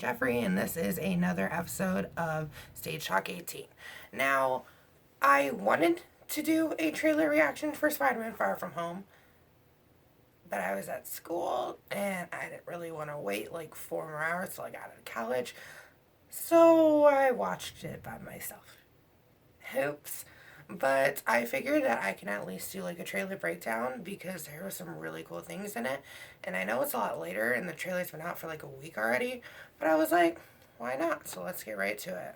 Jeffrey, and this is another episode of Stage Talk 18. Now, I wanted to do a trailer reaction for Spider-Man Far From Home, but I was at school, and I didn't really want to wait like 4 more hours till I got out of college, so I watched it by myself. Oops. But I figured that I can at least do like a trailer breakdown because there were some really cool things in it. And I know it's a lot later and the trailer's been out for like a week already. But I was like, why not? So let's get right to it.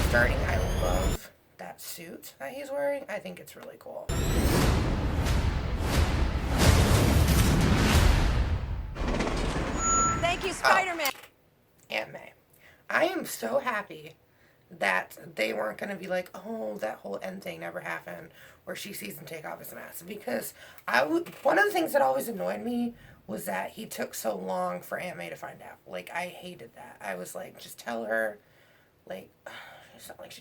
Starting, I love that suit that he's wearing. I think it's really cool. Thank you, Spider-Man. Aunt May. I am so happy that they weren't going to be like, oh, that whole end thing never happened, where she sees him take off his mask. Because one of the things that always annoyed me was that he took so long for Aunt May to find out. Like, I hated that. I was like, just tell her, like, it's not like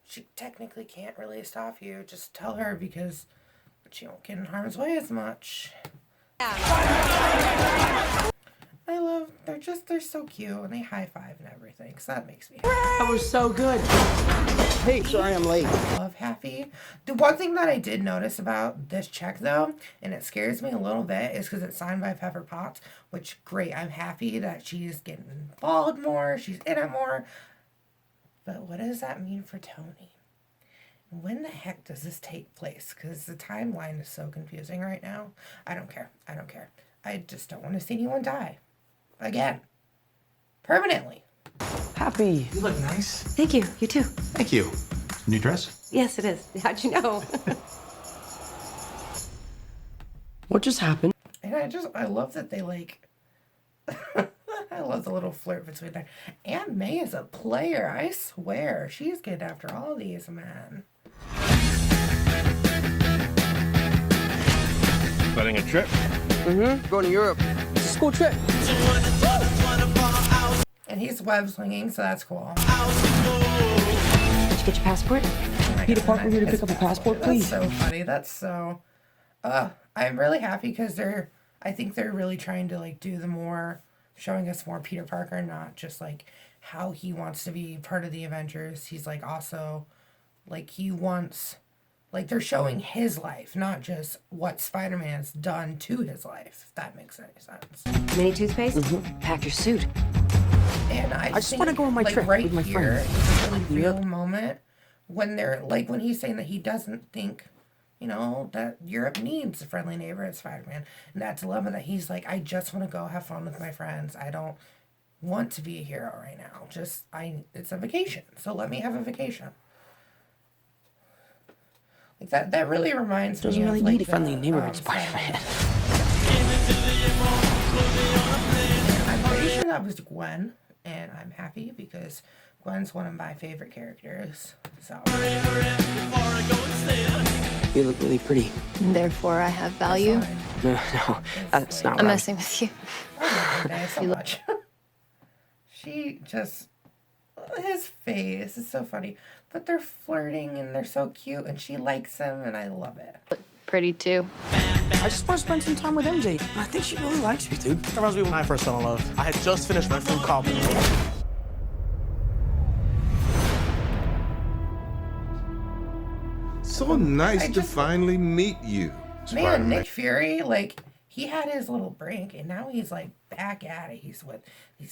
she technically can't really stop you. Just tell her because she won't get in harm's way as much. I love, they're so cute, and they high-five and everything, so that makes me happy. That was so good. Hey, sorry I'm late. I love Happy. The one thing that I did notice about this check, though, and it scares me a little bit, is because it's signed by Pepper Potts, which, great, I'm happy that she's getting involved more, she's in it more, but what does that mean for Tony? When the heck does this take place? Because the timeline is so confusing right now. I don't care. I just don't want to see anyone die. Again. Permanently. Happy. You look nice. Thank you. You too. Thank you. New dress? Yes, it is. How'd you know? What just happened? And I love that they like, I love the little flirt between them. Aunt May is a player, I swear. She's good after all these, man. Planning a trip? Mm-hmm. Going to Europe. It's a school trip. And he's web swinging, so that's cool. Did you get your passport? Peter Parker here to pick up a passport, please. That's so funny. That's so... I'm really happy because I think they're really trying to like do the more, showing us more Peter Parker, not just like how he wants to be part of the Avengers. He's like also, like he wants... Like, they're showing his life, not just what Spider-Man's done to his life, if that makes any sense. Mini toothpaste? Mm-hmm. Pack your suit. And I just want to go on my trip right with my here, friends. it's a really real moment when they're, like, when he's saying that he doesn't think, you know, that Europe needs a friendly neighbor at Spider-Man. And that dilemma that he's like, I just want to go have fun with my friends. I don't want to be a hero right now. It's a vacation, so let me have a vacation. Like that really reminds me Doesn't really of, like, need a friendly neighborhood Spider-Man. I'm pretty sure that was Gwen, and I'm happy because Gwen's one of my favorite characters. So You look really pretty. Therefore, I have value. No, that's not I'm right. messing with you. I love her so much. She just, his face is so funny. But they're flirting and they're so cute, and she likes him, and I love it. Pretty too. I just want to spend some time with MJ. I think she really likes me, dude. That reminds me when I first fell in love. I had just finished my food copy. So nice to finally meet you, Man, Spider-Man. Nick Fury, like, he had his little break, and now he's, like, back at it. He's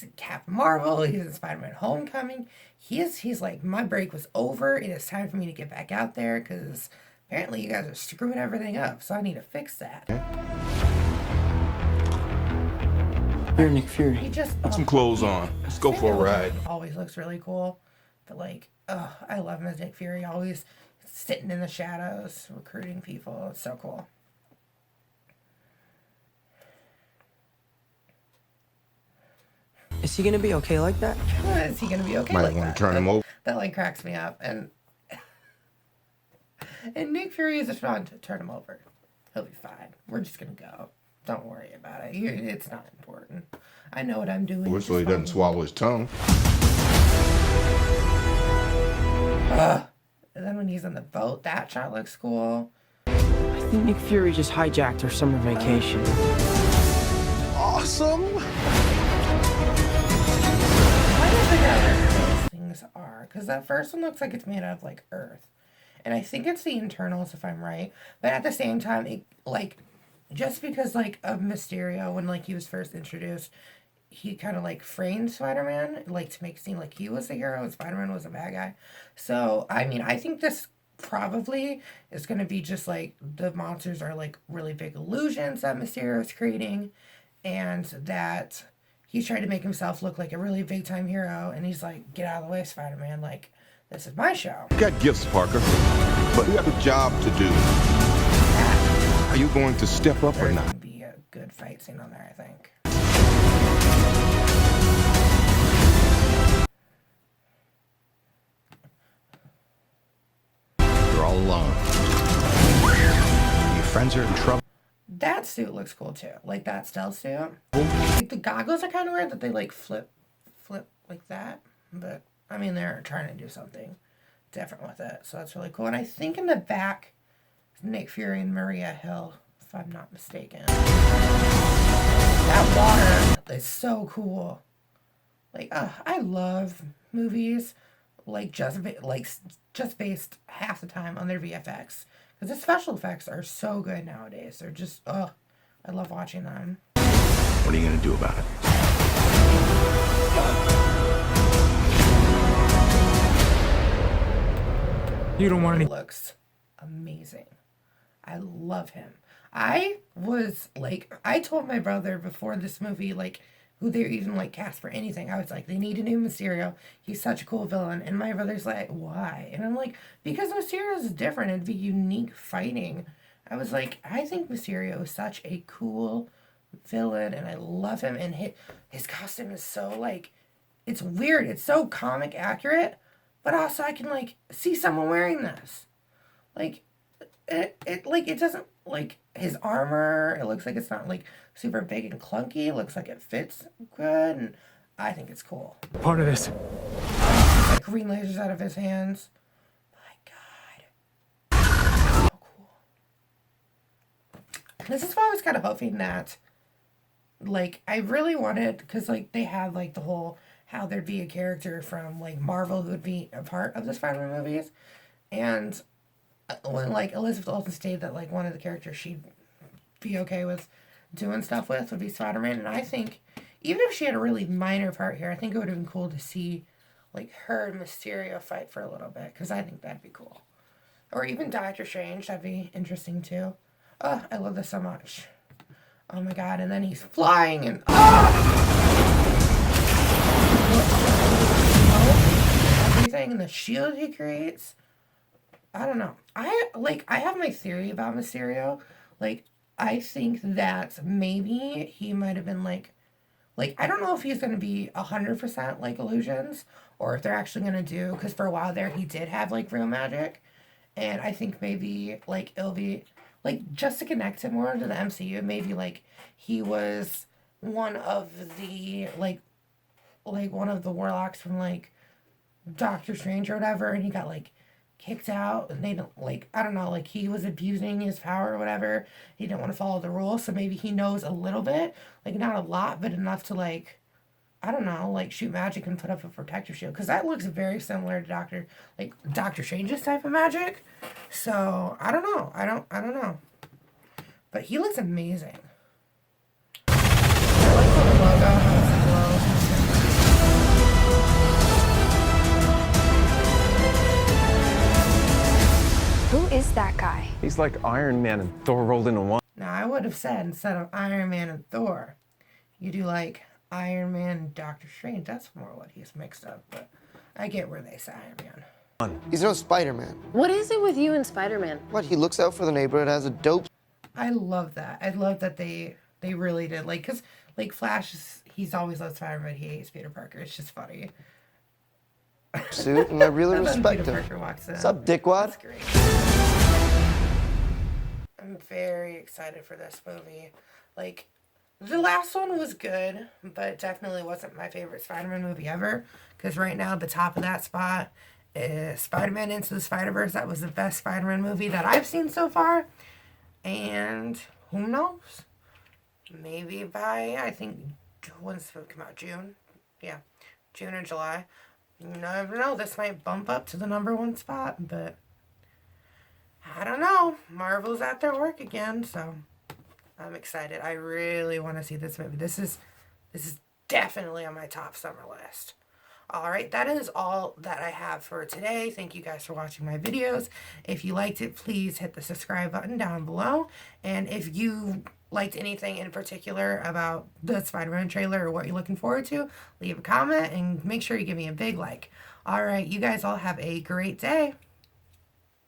in Captain Marvel, he's in Spider-Man Homecoming. He's like, my break was over. It is time for me to get back out there, because apparently you guys are screwing everything up, so I need to fix that. You're Nick Fury. He just... Put some clothes on. Let's go for a ride. Always looks really cool. But, like, I love him as Nick Fury. Always sitting in the shadows, recruiting people. It's so cool. Is he gonna be okay like that? Is he gonna be okay Might like want that? to turn him over. That like cracks me up, and Nick Fury is just trying to turn him over. He'll be fine. We're just gonna go. Don't worry about it. It's not important. I know what I'm doing. So he doesn't swallow his tongue. And then when he's on the boat, that shot looks cool. I think Nick Fury just hijacked our summer vacation. Awesome! figure out what those things are. Because that first one looks like it's made out of, like, earth. And I think it's the internals, if I'm right. But at the same time, it, like, just because, like, of Mysterio, when, like, he was first introduced, he kind of, like, framed Spider-Man, like, to make it seem like he was the hero and Spider-Man was a bad guy. So, I mean, I think this probably is going to be just, like, the monsters are, like, really big illusions that Mysterio is creating. And that he's trying to make himself look like a really big-time hero. And he's like, get out of the way, Spider-Man. Like, this is my show. You got gifts, Parker, but you have a job to do. Are you going to step up or There's not? going to be a good fight scene on there, I think. You're all alone. Your friends are in trouble. That suit looks cool too. Like that stealth suit. Like the goggles are kind of weird that they like flip like that. But I mean, they're trying to do something different with it. So that's really cool. And I think in the back, Nick Fury and Maria Hill, if I'm not mistaken. That water is so cool. Like, I love movies like just based half the time on their VFX. Because the special effects are so good nowadays. They're just, I love watching them. What are you going to do about it? You don't want He any. looks amazing. I love him. I was like, I told my brother before this movie, like, who they even like cast for anything. I was like, they need a new Mysterio. He's such a cool villain. And my brother's like, why? And I'm like, because Mysterio is different. It'd be unique fighting. I was like, I think Mysterio is such a cool villain, and I love him. And his costume is so like, it's weird. It's so comic accurate, but also I can like see someone wearing this. Like, it doesn't like his armor. It looks like it's not like super big and clunky. It looks like it fits good, and I think it's cool. Part of this. Like green lasers out of his hands. My God, so cool. This is why I was kind of hoping that, like, I really wanted, because like they had like the whole how there'd be a character from like Marvel who would be a part of the Spider-Man movies, and when like Elizabeth Olsen stated that like one of the characters she'd be okay with doing stuff with would be Spider-Man, and I think even if she had a really minor part here, I think it would have been cool to see like her and Mysterio fight for a little bit, because I think that'd be cool. Or even Doctor Strange, that'd be interesting too. Oh, I love this so much. Oh my God, and then he's flying and everything, and the shield he creates. I don't know. I have my theory about Mysterio. Like, I think that maybe he might have been like I don't know if he's going to be 100% like illusions, or if they're actually going to do, because for a while there he did have like real magic, and I think maybe like it'll be like, just to connect him more to the MCU, maybe like he was one of the like one of the warlocks from like Doctor Strange or whatever, and he got like kicked out, and they don't like, I don't know, like he was abusing his power or whatever. He didn't want to follow the rules, so maybe he knows a little bit, like not a lot, but enough to like, I don't know, like shoot magic and put up a protective shield, because that looks very similar to Doctor Strange's type of magic. So I don't know, I don't know, but he looks amazing. I like the logo, how it's glow. Who is that guy? He's like Iron Man and Thor rolled into one. Now, I would have said, instead of Iron Man and Thor, you do like Iron Man and Doctor Strange. That's more what he's mixed up, but I get where they say Iron Man. He's no Spider-Man. What is it with you and Spider-Man? What, he looks out for the neighborhood, has a dope I love that. I love that they really did. Like, because, like, Flash, he's always loved Spider-Man, but he hates Peter Parker. It's just funny. suit, and I really And then respect Peter him. Parker walks in. What's up, dickwad? That's great. I'm very excited for this movie. Like, the last one was good, but definitely wasn't my favorite Spider-Man movie ever. Because right now, the top of that spot is Spider-Man Into the Spider-Verse. That was the best Spider-Man movie that I've seen so far. And who knows? Maybe by, I think, when's the movie come out? June? Yeah. June or July. You never know, this might bump up to the #1 spot, but I don't know. Marvel's at their work again, so I'm excited. I really want to see this movie. This is definitely on my top summer list. Alright, that is all that I have for today. Thank you guys for watching my videos. If you liked it, please hit the subscribe button down below. And if you liked anything in particular about the Spider-Man trailer or what you're looking forward to, leave a comment and make sure you give me a big like. Alright, you guys all have a great day.